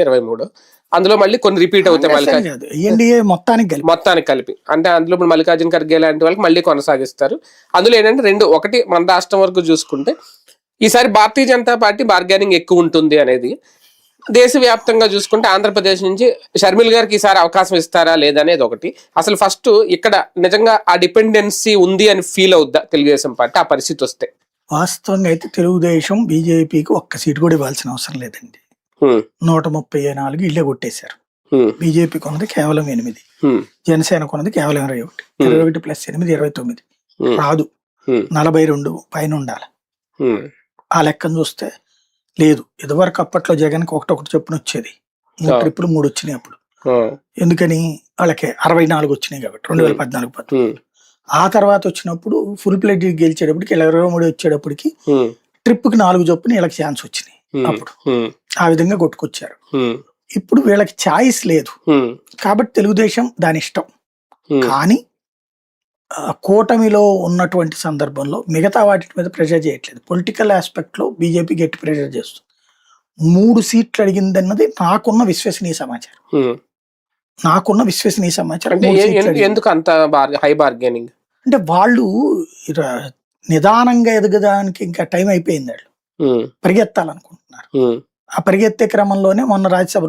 23 అందులో మళ్ళీ కొన్ని రిపీట్ అవుతాయి ఎన్డీఏ మొత్తానికి కలిపి అంటే అందులో ఇప్పుడు మల్లికార్జున ఖర్గే లాంటి వాళ్ళకి మళ్ళీ కొనసాగిస్తారు. అందులో ఏంటంటే ఒకటి మన రాష్ట్రం వరకు చూసుకుంటే ఈసారి భారతీయ జనతా పార్టీ బార్గెనింగ్ ఎక్కువ ఉంటుంది అనేది, దేశవ్యాప్తంగా చూసుకుంటే ఆంధ్రప్రదేశ్ నుంచి షర్మిల్ గారికి ఈసారి అవకాశం ఇస్తారా లేదనేది ఒకటి. అసలు ఫస్ట్ ఇక్కడ నిజంగా ఆ డిపెండెన్సీ ఉంది అని ఫీల్ అవుద్దా తెలుగుదేశం పార్టీ ఆ పరిస్థితి వస్తే? వాస్తవంగా అయితే తెలుగుదేశం బీజేపీకి ఒక్క సీటు కూడా ఇవ్వాల్సిన అవసరం లేదండి. 134 ఇళ్ళే కొట్టేశారు. బీజేపీ కొన్నది కేవలం 8, జనసేన కొన్నది కేవలం 21. 21 + 8 29 రాదు. 42 పైన ఉండాలి. ఆ లెక్కను చూస్తే లేదు. ఇదివరకు అప్పట్లో జగన్కి ఒకటి చొప్పున వచ్చేది. 3 ట్రిప్పులు 3 వచ్చినాయి అప్పుడు. ఎందుకని వాళ్ళకి 64 వచ్చినాయి కాబట్టి 2014. ఆ తర్వాత వచ్చినప్పుడు ఫుల్ ప్లేట్ గెలిచేటప్పటికి 23 వచ్చేటప్పటికి ట్రిప్కి 4 చొప్పున వీళ్ళకి ఛాన్స్ వచ్చినాయి. అప్పుడు ఆ విధంగా కొట్టుకొచ్చారు. ఇప్పుడు వీళ్ళకి ఛాయిస్ లేదు కాబట్టి తెలుగుదేశం దాని ఇష్టం. కానీ కూటమిలో ఉన్నటువంటి సందర్భంలో మిగతా వాటి మీద ప్రెషర్ చేయట్లేదు. పొలిటికల్ ఆస్పెక్ట్ లో బీజేపీ గట్టి ప్రెషర్ చేస్తుంది. 3 సీట్లు అడిగిందన్నది నాకున్న విశ్వసనీయ సమాచారం. ఎందుకు అంత హై బార్గెనింగ్ అంటే వాళ్ళు నిదానంగా ఎదగడానికి ఇంకా టైం అయిపోయింది. వాళ్ళు పరిగెత్తాలనుకుంటున్నారు. ఆ పరిగెత్తే క్రమంలోనే మొన్న రాజ్యసభ